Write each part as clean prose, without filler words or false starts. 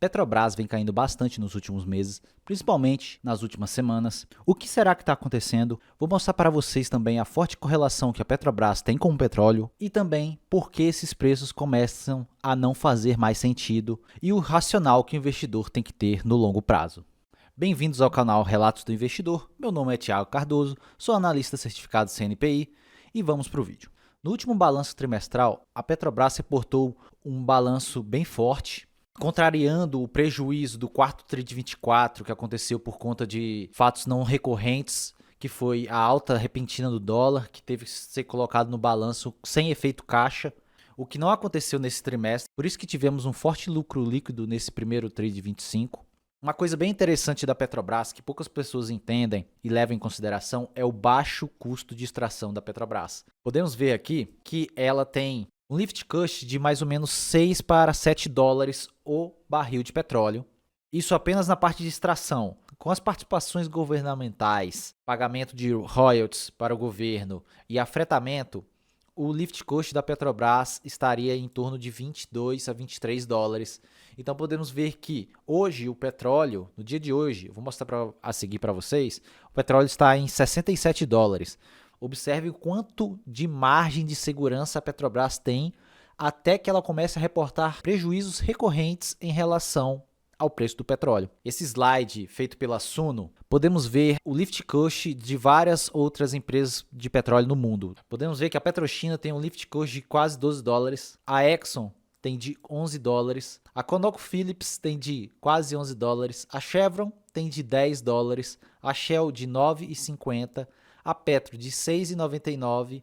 Petrobras vem caindo bastante nos últimos meses, principalmente nas últimas semanas. O que será que está acontecendo? Vou mostrar para vocês também a forte correlação que a Petrobras tem com o petróleo e também por que esses preços começam a não fazer mais sentido e o racional que o investidor tem que ter no longo prazo. Bem-vindos ao canal Relatos do Investidor. Meu nome é Thiago Cardoso, sou analista certificado CNPI e vamos para o vídeo. No último balanço trimestral, a Petrobras reportou um balanço bem forte, contrariando o prejuízo do quarto TRI de 24, que aconteceu por conta de fatos não recorrentes, que foi a alta repentina do dólar, que teve que ser colocado no balanço sem efeito caixa, o que não aconteceu nesse trimestre, por isso que tivemos um forte lucro líquido nesse primeiro TRI de 25. Uma coisa bem interessante da Petrobras, que poucas pessoas entendem e levam em consideração, é o baixo custo de extração da Petrobras. Podemos ver aqui que ela tem um lift cost de mais ou menos 6 para 7 dólares o barril de petróleo. Isso apenas na parte de extração. Com as participações governamentais, pagamento de royalties para o governo e afretamento, o lift cost da Petrobras estaria em torno de 22 a 23 dólares. Então podemos ver que hoje o petróleo, no dia de hoje, vou mostrar a seguir para vocês, o petróleo está em 67 dólares. Observe o quanto de margem de segurança a Petrobras tem até que ela comece a reportar prejuízos recorrentes em relação ao preço do petróleo. Esse slide feito pela Suno, podemos ver o lift cost de várias outras empresas de petróleo no mundo. Podemos ver que a PetroChina tem um lift cost de quase 12 dólares, a Exxon tem de 11 dólares, a ConocoPhillips tem de quase 11 dólares, a Chevron tem de 10 dólares, a Shell de 9,50, a Petro de 6,99,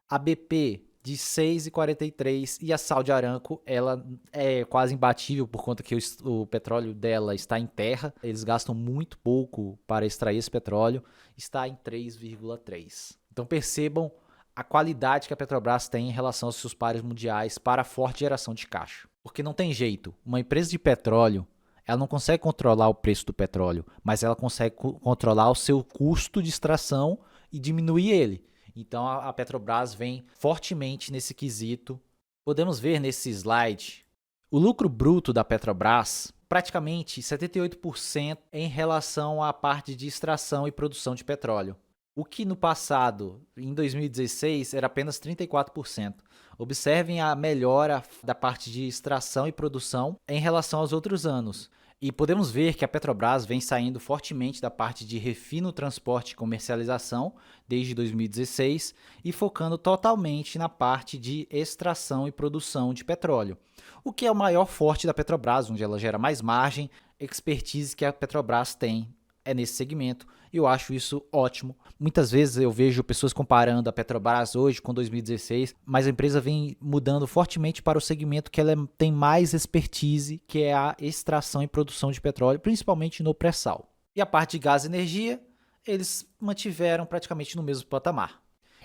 a BP de 6,43 e a Saudi Aramco, ela é quase imbatível por conta que o petróleo dela está em terra, eles gastam muito pouco para extrair esse petróleo, está em 3,3. Então percebam a qualidade que a Petrobras tem em relação aos seus pares mundiais para a forte geração de caixa. Porque não tem jeito, uma empresa de petróleo, ela não consegue controlar o preço do petróleo, mas ela consegue controlar o seu custo de extração e diminuir ele. Então a Petrobras vem fortemente nesse quesito. Podemos ver nesse slide o lucro bruto da Petrobras, praticamente 78% em relação à parte de extração e produção de petróleo. O que no passado, em 2016, era apenas 34%. Observem a melhora da parte de extração e produção em relação aos outros anos. E podemos ver que a Petrobras vem saindo fortemente da parte de refino, transporte e comercialização desde 2016 e focando totalmente na parte de extração e produção de petróleo. O que é o maior forte da Petrobras, onde ela gera mais margem, expertise que a Petrobras tem é nesse segmento, e eu acho isso ótimo. Muitas vezes eu vejo pessoas comparando a Petrobras hoje com 2016, mas a empresa vem mudando fortemente para o segmento que ela tem mais expertise, que é a extração e produção de petróleo, principalmente no pré-sal. E a parte de gás e energia, eles mantiveram praticamente no mesmo patamar.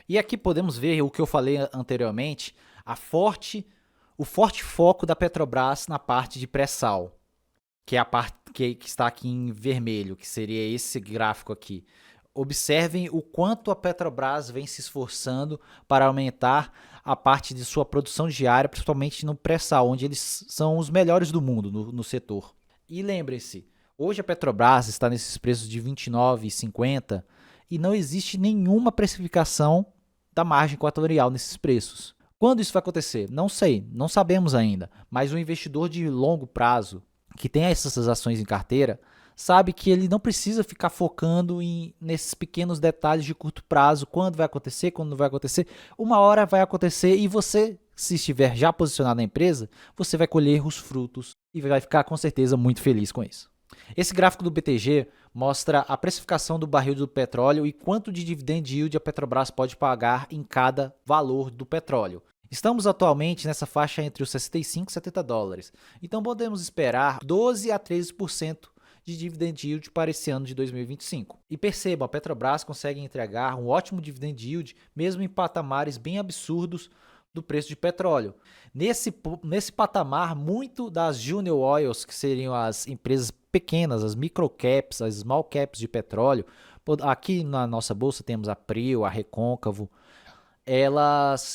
E aqui podemos ver o que eu falei anteriormente, o forte foco da Petrobras na parte de pré-sal, que é a parte que está aqui em vermelho, que seria esse gráfico aqui. Observem o quanto a Petrobras vem se esforçando para aumentar a parte de sua produção diária, principalmente no pré-sal, onde eles são os melhores do mundo no setor. E lembrem-se, hoje a Petrobras está nesses preços de R$ 29,50 e não existe nenhuma precificação da margem equatorial nesses preços. Quando isso vai acontecer? Não sei, não sabemos ainda, mas o investidor de longo prazo, que tem essas ações em carteira, sabe que ele não precisa ficar focando nesses pequenos detalhes de curto prazo, quando vai acontecer, quando não vai acontecer. Uma hora vai acontecer e você, se estiver já posicionado na empresa, você vai colher os frutos e vai ficar com certeza muito feliz com isso. Esse gráfico do BTG mostra a precificação do barril do petróleo e quanto de dividend yield a Petrobras pode pagar em cada valor do petróleo. Estamos atualmente nessa faixa entre os 65 e 70 dólares, então podemos esperar 12 a 13% de dividend yield para esse ano de 2025. E percebam, a Petrobras consegue entregar um ótimo dividend yield mesmo em patamares bem absurdos do preço de petróleo. Nesse patamar, muito das junior oils, que seriam as empresas pequenas, as microcaps, as small caps de petróleo, aqui na nossa bolsa temos a Prio, a Recôncavo,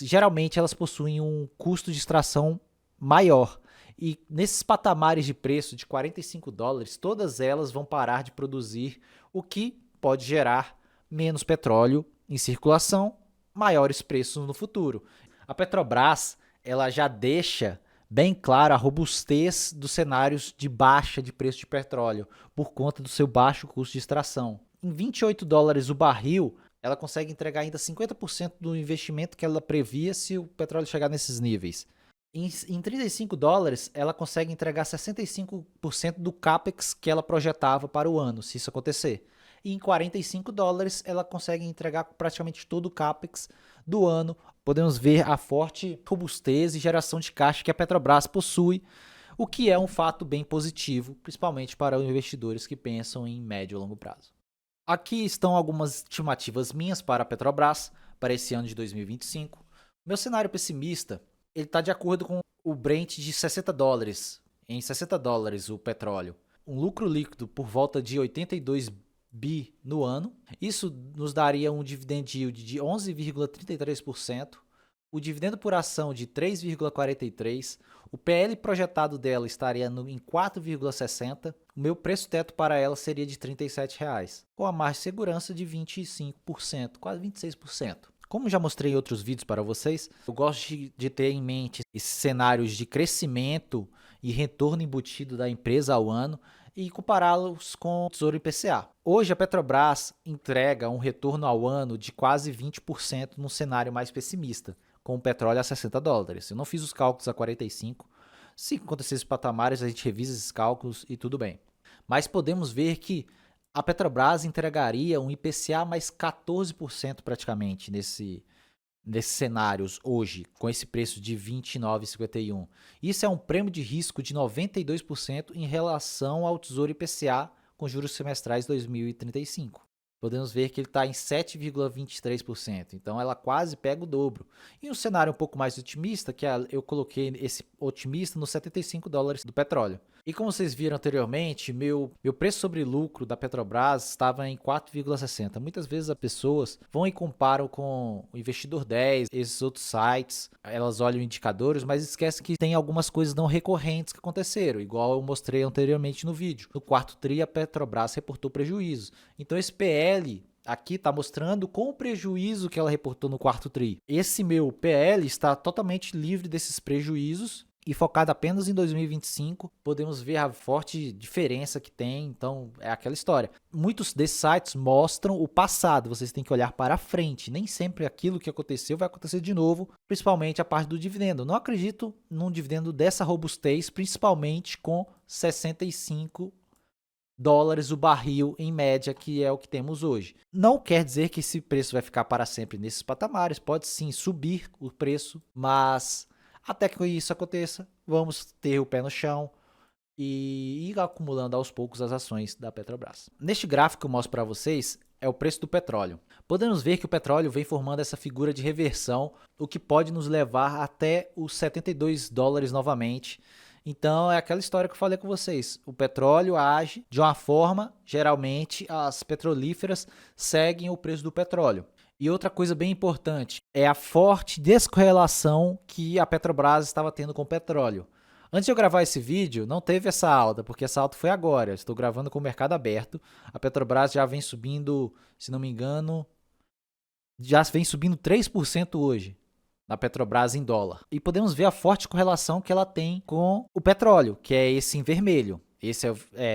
geralmente elas possuem um custo de extração maior E nesses patamares de preço de 45 dólares, todas elas vão parar de produzir, o que pode gerar menos petróleo em circulação, maiores preços no futuro. A Petrobras, ela já deixa bem clara a robustez dos cenários de baixa de preço de petróleo, por conta do seu baixo custo de extração. Em 28 dólares o barril, ela consegue entregar ainda 50% do investimento que ela previa se o petróleo chegar nesses níveis. Em 35 dólares, ela consegue entregar 65% do CAPEX que ela projetava para o ano, se isso acontecer. E em 45 dólares, ela consegue entregar praticamente todo o CAPEX do ano. Podemos ver a forte robustez e geração de caixa que a Petrobras possui, o que é um fato bem positivo, principalmente para os investidores que pensam em médio e longo prazo. Aqui estão algumas estimativas minhas para a Petrobras para esse ano de 2025. Meu cenário pessimista ele está de acordo com o Brent de 60 dólares, em 60 dólares o petróleo. Um lucro líquido por volta de 82 bi no ano. Isso nos daria um dividend yield de 11,33%, o dividendo por ação de 3,43%, o PL projetado dela estaria em 4,60%, o meu preço teto para ela seria de R$ 37,00, com a margem de segurança de 25%, quase 26%. Como já mostrei em outros vídeos para vocês, eu gosto de ter em mente esses cenários de crescimento e retorno embutido da empresa ao ano e compará-los com o Tesouro IPCA. Hoje a Petrobras entrega um retorno ao ano de quase 20% num cenário mais pessimista, com o petróleo a 60 dólares. Eu não fiz os cálculos a 45. Se acontecer esses patamares, a gente revisa esses cálculos e tudo bem. Mas podemos ver que a Petrobras entregaria um IPCA mais 14% praticamente nesses cenários hoje, com esse preço de R$ 29,51. Isso é um prêmio de risco de 92% em relação ao Tesouro IPCA com juros semestrais 2035. Podemos ver que ele está em 7,23%, então ela quase pega o dobro. E um cenário um pouco mais otimista, que eu coloquei esse otimista nos 75 dólares do petróleo. E como vocês viram anteriormente, meu preço sobre lucro da Petrobras estava em 4,60. Muitas vezes as pessoas vão e comparam com o Investidor 10, esses outros sites, elas olham indicadores, mas esquecem que tem algumas coisas não recorrentes que aconteceram, igual eu mostrei anteriormente no vídeo. No quarto tri, a Petrobras reportou prejuízos. Então esse PL aqui está mostrando com o prejuízo que ela reportou no quarto tri. Esse meu PL está totalmente livre desses prejuízos e focado apenas em 2025, podemos ver a forte diferença que tem. Então é aquela história. Muitos desses sites mostram o passado, vocês têm que olhar para frente. Nem sempre aquilo que aconteceu vai acontecer de novo, principalmente a parte do dividendo. Não acredito num dividendo dessa robustez, principalmente com 65 dólares o barril em média, que é o que temos hoje. Não quer dizer que esse preço vai ficar para sempre nesses patamares, pode sim subir o preço, mas até que isso aconteça, vamos ter o pé no chão e ir acumulando aos poucos as ações da Petrobras. Neste gráfico que eu mostro para vocês é o preço do petróleo. Podemos ver que o petróleo vem formando essa figura de reversão, o que pode nos levar até os 72 dólares novamente. Então é aquela história que eu falei com vocês. O petróleo age de uma forma, geralmente as petrolíferas seguem o preço do petróleo. E outra coisa bem importante é a forte descorrelação que a Petrobras estava tendo com o petróleo. Antes de eu gravar esse vídeo, não teve essa alta, porque essa alta foi agora. Eu estou gravando com o mercado aberto. A Petrobras já vem subindo, se não me engano, já vem subindo 3% hoje na Petrobras em dólar. E podemos ver a forte correlação que ela tem com o petróleo, que é esse em vermelho. Esse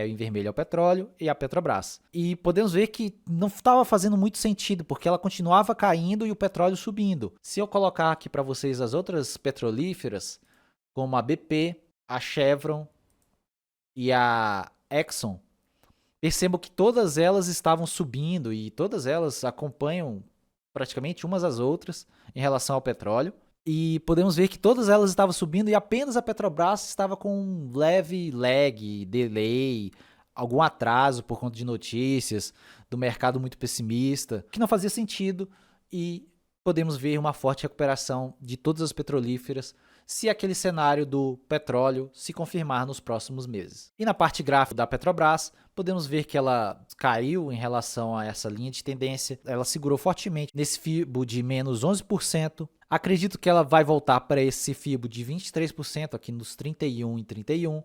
em vermelho é o petróleo e a Petrobras. E podemos ver que não estava fazendo muito sentido, porque ela continuava caindo e o petróleo subindo. Se eu colocar aqui para vocês as outras petrolíferas, como a BP, a Chevron e a Exxon, percebo que todas elas estavam subindo e todas elas acompanham praticamente umas às outras em relação ao petróleo. E podemos ver que todas elas estavam subindo e apenas a Petrobras estava com um leve lag, delay, algum atraso por conta de notícias, do mercado muito pessimista, que não fazia sentido, e podemos ver uma forte recuperação de todas as petrolíferas se aquele cenário do petróleo se confirmar nos próximos meses. E na parte gráfica da Petrobras, podemos ver que ela caiu em relação a essa linha de tendência, ela segurou fortemente nesse FIBO de menos 11%. Acredito que ela vai voltar para esse FIBO de 23% aqui nos 31 e 31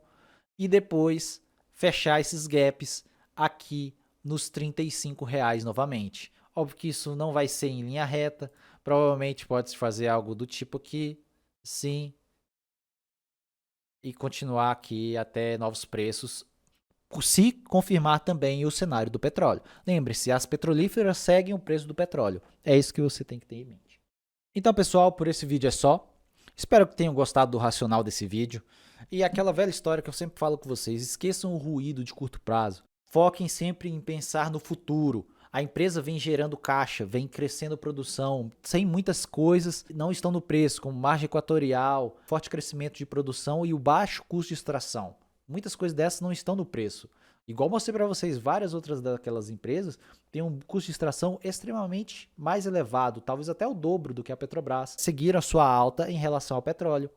e depois fechar esses gaps aqui nos R$ 35 novamente. Óbvio que isso não vai ser em linha reta, provavelmente pode-se fazer algo do tipo aqui, sim, e continuar aqui até novos preços, se confirmar também o cenário do petróleo. Lembre-se, as petrolíferas seguem o preço do petróleo. É isso que você tem que ter em mente. Então, pessoal, por esse vídeo é só. Espero que tenham gostado do racional desse vídeo. E aquela velha história que eu sempre falo com vocês, esqueçam o ruído de curto prazo. Foquem sempre em pensar no futuro. A empresa vem gerando caixa, vem crescendo produção, sem muitas coisas não estão no preço, como margem equatorial, forte crescimento de produção e o baixo custo de extração. Muitas coisas dessas não estão no preço. Igual mostrei para vocês, várias outras daquelas empresas têm um custo de extração extremamente mais elevado, talvez até o dobro do que a Petrobras. Seguiram a sua alta em relação ao petróleo,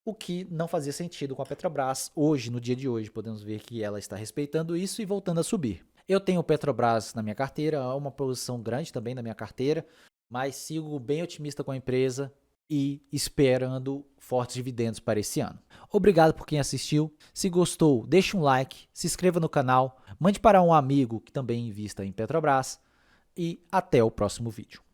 o que não fazia sentido com a Petrobras. Hoje, no dia de hoje, podemos ver que ela está respeitando isso e voltando a subir. Eu tenho o Petrobras na minha carteira, é uma posição grande também na minha carteira, mas sigo bem otimista com a empresa e esperando fortes dividendos para esse ano. Obrigado por quem assistiu. Se gostou, deixe um like, se inscreva no canal, mande para um amigo que também invista em Petrobras e até o próximo vídeo.